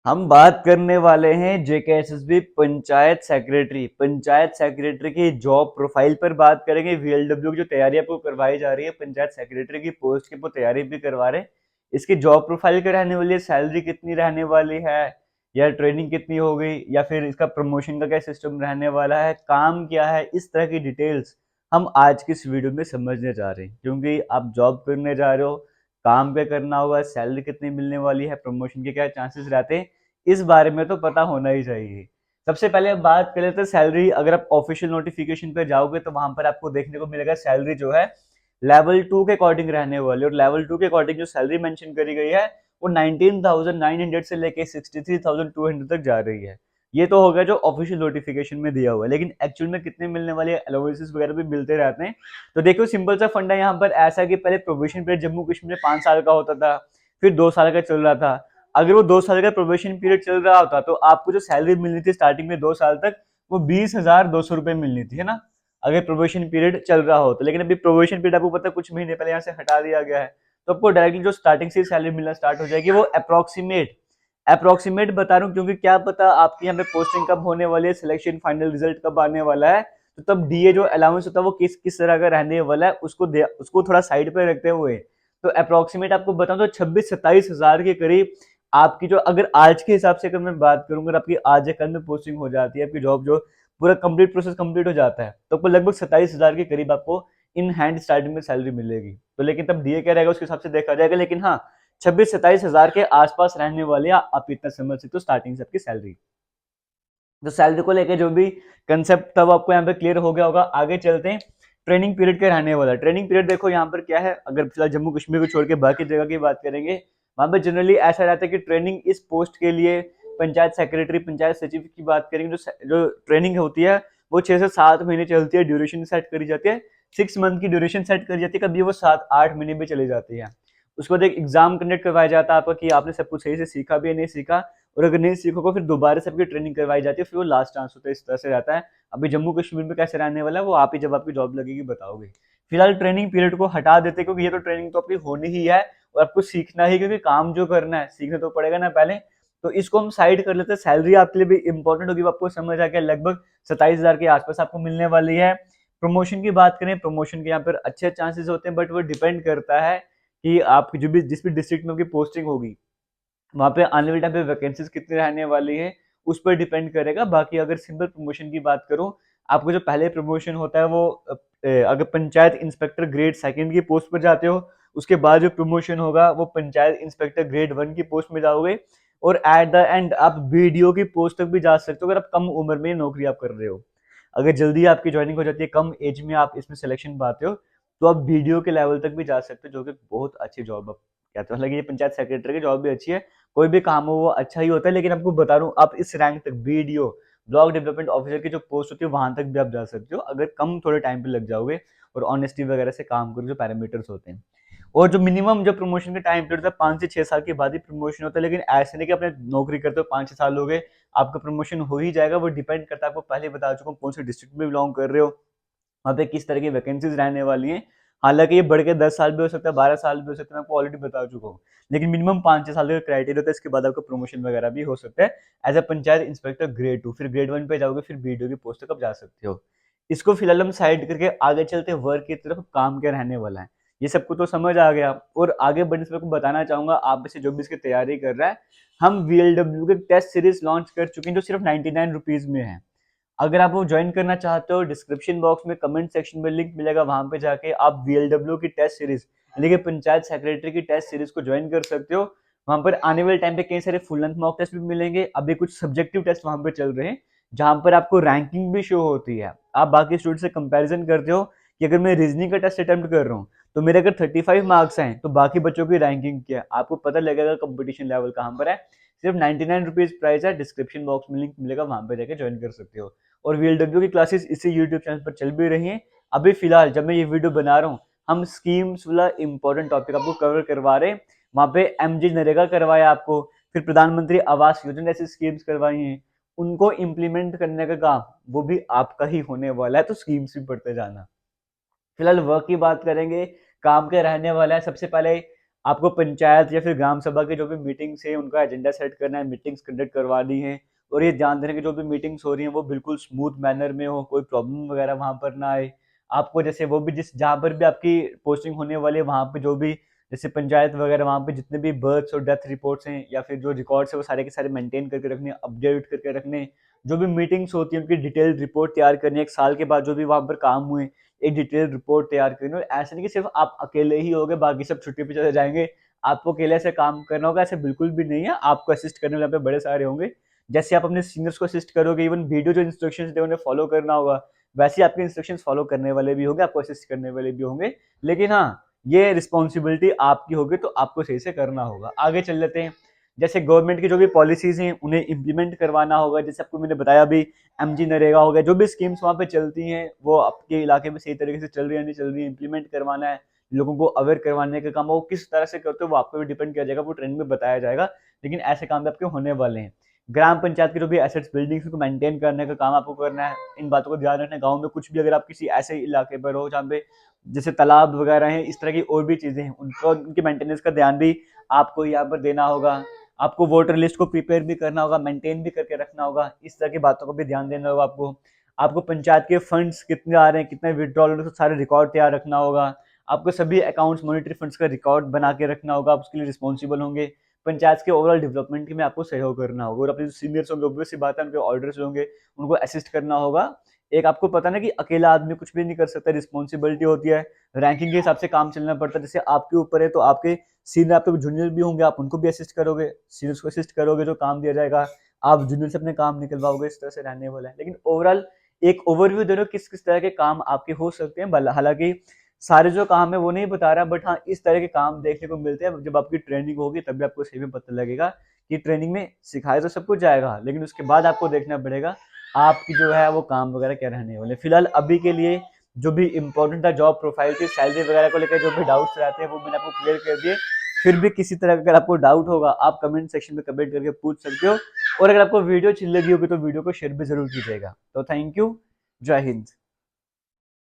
हम बात करने वाले हैं जेकेएसएसबी पंचायत सेक्रेटरी की जॉब प्रोफाइल पर बात करेंगे। वीएलडब्ल्यू की जो तैयारी आपको करवाई जा रही है पंचायत सेक्रेटरी की पोस्ट की, वो तैयारी भी करवा रहे हैं। इसकी जॉब प्रोफाइल क्या रहने वाली है, सैलरी कितनी रहने वाली है, या ट्रेनिंग कितनी होगी, या फिर इसका प्रमोशन का क्या सिस्टम रहने वाला है, काम क्या है, इस तरह की डिटेल्स हम आज की इस वीडियो में समझने जा रहे हैं। क्योंकि आप जॉब करने जा रहे हो, काम क्या करना होगा, सैलरी कितनी मिलने वाली है, प्रमोशन के क्या चांसेस रहते हैं, इस बारे में तो पता होना ही चाहिए। सबसे पहले अब बात कर लेते हैं सैलरी। अगर आप ऑफिशियल नोटिफिकेशन पे जाओगे तो वहां पर आपको देखने को मिलेगा सैलरी जो है लेवल 2 के अकॉर्डिंग रहने वाली है। और लेवल 2 के अकॉर्डिंग जो सैलरी मेंशन करी गई है वो 19,900 से लेके 63,200 तक जा रही है। ये तो हो गया जो ऑफिशियल नोटिफिकेशन में दिया हुआ है, लेकिन एक्चुअल में कितने मिलने वाले अलाउंसेस वगैरह भी मिलते रहते हैं। तो देखो सिंपल सा फंडा यहाँ पर ऐसा कि पहले प्रोविजन पीरियड जम्मू कश्मीर में 5 साल का होता था, फिर 2 साल का चल रहा था। अगर वो 2 साल का प्रोबेशन पीरियड चल रहा होता तो आपको जो सैलरी मिलनी थी स्टार्टिंग में 2 साल तक, वो 20,200 रुपए मिलनी थी, है ना, अगर प्रोबेशन पीरियड चल रहा हो तो। लेकिन अभी प्रोबेशन पीरियड आपको पता है कुछ महीने पहले यहाँ से हटा दिया गया है, तो आपको डायरेक्टली जो स्टार्टिंग से सैलरी मिलना स्टार्ट हो जाएगी। वो अप्रोक्सीमेट बता रहा हूँ, क्योंकि क्या पता आपकी यहाँ पे पोस्टिंग कब होने वाली है, सिलेक्शन फाइनल रिजल्ट कब आने वाला है, तो तब डीए जो अलाउंस होता है वो किस किस तरह का रहने वाला है उसको थोड़ा साइड पे रखते हुए, तो अप्रोक्सीमेट आपको बताऊं तो 26-27 हजार के करीब आपकी जो, अगर आज के हिसाब से अगर मैं बात करूंगा, अगर आपकी आज या कल में पोस्टिंग हो जाती है, आपकी जॉब जो पूरा कंप्लीट प्रोसेस कंप्लीट हो जाता है, तो आपको लगभग 27 हजार के करीब आपको इन हैंड स्टार्टिंग में सैलरी मिलेगी। तो लेकिन तब डीए क्या रहेगा उसके हिसाब से देखा जाएगा, लेकिन हाँ 26-27 हजार के आसपास रहने वाले आप इतना समझ सकते हो स्टार्टिंग से आपकी सैलरी। तो सैलरी को लेकर जो भी कंसेप्ट था वो आपको यहाँ पे क्लियर हो गया होगा। आगे चलते हैं, ट्रेनिंग पीरियड के रहने वाला। ट्रेनिंग पीरियड देखो यहाँ पर क्या है, अगर फिलहाल जम्मू कश्मीर को छोड़ के बाकी जगह की बात करेंगे, वहां पर जनरली ऐसा रहता है कि ट्रेनिंग इस पोस्ट के लिए पंचायत सेक्रेटरी, पंचायत सचिव की बात करेंगे, जो ट्रेनिंग होती है वो 6 से 7 महीने चलती है। ड्यूरेशन सेट करी जाती है, 6 मंथ की ड्यूरेशन सेट करी जाती है, कभी वो 7-8 महीने भी चली जाती है। उसके बाद एक एग्जाम कंडक्ट करवाया जाता है आपका कि आपने सब कुछ सही से सीखा भी या नहीं सीखा, और अगर नहीं सीखोगे फिर दोबारा से आपकी ट्रेनिंग करवाई जाती है, फिर वो लास्ट चांस होता है। इस तरह से रहता है। अभी जम्मू कश्मीर में कैसे रहने वाला है वो आप ही जब आपकी जॉब लगेगी बताओगे। फिलहाल ट्रेनिंग पीरियड को हटा देते, क्योंकि ये तो ट्रेनिंग तो अपनी होनी ही है और आपको सीखना ही, क्योंकि काम जो करना है सीखना तो पड़ेगा ना पहले। तो इसको हम साइड कर लेते हैं। सैलरी आपके लिए भी इंपॉर्टेंट होगी, आपको समझ आ गया, लगभग 27 हजार के आसपास आपको मिलने वाली है। प्रमोशन की बात करें, प्रमोशन के यहाँ पर अच्छे चांसेस होते हैं, बट वो डिपेंड करता है कि आप जो भी जिस भी डिस्ट्रिक्ट में आपकी पोस्टिंग होगी वहां पे आने वाले टाइम पे वैकेंसीज कितनी रहने वाली है उस पर डिपेंड करेगा। बाकी अगर सिंपल प्रमोशन की बात करूं, आपको जो पहले प्रमोशन होता है वो अगर पंचायत इंस्पेक्टर ग्रेड सेकंड की पोस्ट पर जाते हो, उसके बाद जो प्रमोशन होगा वो पंचायत इंस्पेक्टर ग्रेड 1 की पोस्ट में जाओगे, और एट द एंड आप बीडीओ की पोस्ट तक भी जा सकते हो अगर आप कम उम्र में नौकरी आप कर रहे हो। अगर जल्दी आपकी ज्वाइनिंग हो जाती है, कम एज में आप इसमें सिलेक्शन पाते हो, तो आप बीडीओ के लेवल तक भी जा सकते हो, जो कि बहुत अच्छी जॉब है। कहते हो हालांकि ये पंचायत सेक्रेटरी की जॉब भी अच्छी है, कोई भी काम हो वो अच्छा ही होता है, लेकिन आपको बता रहा हूँ आप इस रैंक तक बीडीओ, ब्लॉक डेवलपमेंट ऑफिसर की जो पोस्ट होती है वहां तक भी आप जा सकते हो, अगर कम थोड़े टाइम पे लग जाओगे और ऑनेस्टी वगैरह से काम करो, जो पैरामीटर्स होते हैं। और जो मिनिमम जो प्रमोशन का टाइम पीरियड होता है 5 से 6 साल के बाद ही प्रमोशन होता है, लेकिन ऐसे नहीं कि अपने नौकरी करते हो 5-6 साल हो गए आपका प्रमोशन हो ही जाएगा। वो डिपेंड करता है, आपको पहले बता चुका हूँ कौन से डिस्ट्रिक्ट में बिलोंग कर रहे हो, वहाँ पे किस तरह की वैकेंसीज रहने वाली हैं। हालांकि ये बढ़ के 10 साल भी हो सकता है, 12 साल भी हो सकता है, मैं आपको ऑलरेडी बता चुका हूँ, लेकिन मिनिमम 5-6 साल का क्राइटेरिया होता है। इसके बाद आपका प्रमोशन वगैरह भी हो सकता है as a panchayat inspector grade 2, फिर ग्रेड 1 पे जाओगे, फिर बीडीओ की पोस्ट तक आप जा सकते हो। इसको फिलहाल हम साइड करके आगे चलते हैं वर्क की तरफ, काम क्या रहने वाला है। ये सबको तो समझ आ गया, और आगे बढ़ने से मैं बताना चाहूंगा आप में से जो भी इसकी तैयारी कर रहा है, हम वीएलडब्ल्यू के टेस्ट सीरीज लॉन्च कर चुके हैं जो सिर्फ 99 रुपीज में है। अगर आप वो ज्वाइन करना चाहते हो, डिस्क्रिप्शन बॉक्स में कमेंट सेक्शन में लिंक मिलेगा, वहां पे जाके आप वीएलडब्ल्यू की टेस्ट सीरीज यानी कि पंचायत सेक्रेटरी की टेस्ट सीरीज को ज्वाइन कर सकते हो। वहां पर आने वाले टाइम पे कई सारे फुल लेंथ मॉक टेस्ट भी मिलेंगे, अभी कुछ सब्जेक्टिव टेस्ट वहां पे चल रहे हैं जहां पर आपको रैंकिंग भी शो होती है। आप बाकी स्टूडेंट से कंपेरिजन करते हो कि अगर मैं रीजनिंग का टेस्ट अटेम्प्ट कर रहा हूँ तो मेरे अगर 35 मार्क्स हैं तो बाकी बच्चों की रैंकिंग क्या है, आपको पता लगेगा कंपटीशन लेवल कहाँ पर है। सिर्फ 99 रुपीज प्राइस है, डिस्क्रिप्शन बॉक्स में लिंक मिलेगा, वहां पे जाके ज्वाइन कर सकते हो। और वीएलडब्ल्यू की क्लासेस इसी यूट्यूब चैनल पर चल भी रही हैं। अभी फिलहाल जब मैं ये वीडियो बना रहा हूँ, हम स्कीम्स वाला इंपॉर्टेंट टॉपिक आपको कवर करवा रहे हैं। वहां पे एमजी नरेगा करवाया आपको, फिर प्रधानमंत्री आवास योजना ऐसी स्कीम्स करवाई हैं, उनको इम्प्लीमेंट करने का काम वो भी आपका ही होने वाला है, तो स्कीम्स भी पढ़ते जाना। फिलहाल वर्क की बात करेंगे, काम के रहने वाला है। सबसे पहले आपको पंचायत या फिर ग्राम सभा के जो भी मीटिंग्स है उनका एजेंडा सेट करना है, मीटिंग्स कंडक्ट करवानी है, और ये ध्यान देना कि जो भी मीटिंग्स हो रही हैं वो बिल्कुल स्मूथ मैनर में हो, कोई प्रॉब्लम वगैरह वहाँ पर ना आए। आपको जैसे वो भी जिस जहाँ पर भी आपकी पोस्टिंग होने वाली है वहाँ पे जो भी जैसे पंचायत वगैरह वहाँ पे जितने भी बर्थ्स और डेथ रिपोर्ट्स हैं या फिर जो रिकॉर्ड्स है वो सारे के सारे मेंटेन करके रखने, अपडेट करके रखने। जो भी मीटिंग्स होती है उनकी डिटेल्ड रिपोर्ट तैयार करनी है, 1 साल के बाद जो भी वहाँ पर काम हुए एक डिटेल्ड रिपोर्ट तैयार करनी। और ऐसा नहीं कि सिर्फ आप अकेले ही होगे बाकी सब छुट्टी पे चले जाएंगे, आपको अकेले से काम करना होगा, ऐसे बिल्कुल भी नहीं है। आपको असिस्ट करने वाले पे बड़े सारे होंगे। जैसे आप अपने सीनियर्स को असिस्ट करोगे, इवन वीडियो जो इंस्ट्रक्शंस दे उन्हें फॉलो करना होगा, वैसे ही आपके इंस्ट्रक्शंस फॉलो करने वाले भी होंगे, आपको असिस्ट करने वाले भी होंगे। लेकिन हाँ, ये रिस्पॉन्सिबिलिटी आपकी होगी तो आपको सही से करना होगा। आगे चल लेते हैं। जैसे गवर्नमेंट की जो भी पॉलिसीज हैं उन्हें इम्प्लीमेंट करवाना होगा। जैसे आपको मैंने बताया अभी एमजी नरेगा हो गया, जो भी स्कीम्स वहाँ पे चलती हैं वो आपके इलाके में सही तरीके से चल रही है नहीं चल रही है, इम्प्लीमेंट करवाना है, लोगों को अवेयर करवाने का काम। वो किस तरह से करते हो वो आपको भी डिपेंड किया जाएगा, वो ट्रेनिंग में बताया जाएगा, लेकिन ऐसे काम भी आपके होने वाले हैं। ग्राम पंचायत की जो भी एसेट्स बिल्डिंग्स को मेंटेन करने का काम आपको करना है। इन बातों को ध्यान रखना है। गाँव में कुछ भी अगर आप किसी ऐसे इलाके पर हो जहाँ पे जैसे तालाब वगैरह हैं, इस तरह की और भी चीजें हैं, उनको उनकी मेंटेनेंस का ध्यान भी आपको यहाँ पर देना होगा। आपको वोटर लिस्ट को प्रिपेयर भी करना होगा, मेंटेन भी करके रखना होगा, इस तरह की बातों को भी ध्यान देना होगा आपको। आपको पंचायत के फंड्स कितने आ रहे हैं, कितने विड्रॉल हो रहे हैं, सारे रिकॉर्ड तैयार रखना होगा। आपको सभी अकाउंट्स मॉनिटरी फंड्स का रिकॉर्ड बना के रखना होगा, आप उसके लिए रिस्पॉन्सिबल होंगे। पंचायत के ओवरऑल डेवलपमेंट में आपको सहयोग करना होगा, और अपने जो सीनियर्स होंगे ऑब्वियस सी बात है उनके ऑर्डर्स होंगे, उनको असिस्ट करना होगा। एक आपको पता ना कि अकेला आदमी कुछ भी नहीं कर सकता, रिस्पॉन्सिबिलिटी होती है, रैंकिंग के हिसाब से काम चलना पड़ता है। जैसे आपके ऊपर है तो आपके सीनियर, आपके जूनियर भी होंगे, आप उनको भी असिस्ट करोगे, सीनियर्स को असिस्ट करोगे, जो काम दिया जाएगा आप जूनियर से अपने काम निकलवाओगे, इस तरह से रहने वाला है। लेकिन ओवरऑल एक ओवरव्यू दे रहे हो किस किस तरह के काम आपके हो सकते हैं। हालांकि सारे जो काम है वो नहीं बता रहा, बट हाँ इस तरह के काम देखने को मिलते हैं। जब आपकी ट्रेनिंग होगी तभी आपको सही में पता लगेगा कि ट्रेनिंग में सिखाया तो सब कुछ जाएगा, लेकिन उसके बाद आपको देखना पड़ेगा आपकी जो है वो काम वगैरह क्या रहने वाले। फिलहाल अभी के लिए जो भी इंपॉर्टेंट था जॉब प्रोफाइल की, सैलरी वगैरह को लेकर जो भी डाउट्स रहते हैं वो मैंने आपको क्लियर कर दिए। फिर भी किसी तरह का अगर आपको डाउट होगा आप कमेंट सेक्शन में कमेंट करके पूछ सकते हो, और अगर आपको वीडियो अच्छी लगी होगी तो वीडियो को शेयर भी जरूर कीजिएगा। तो थैंक यू, जय हिंद।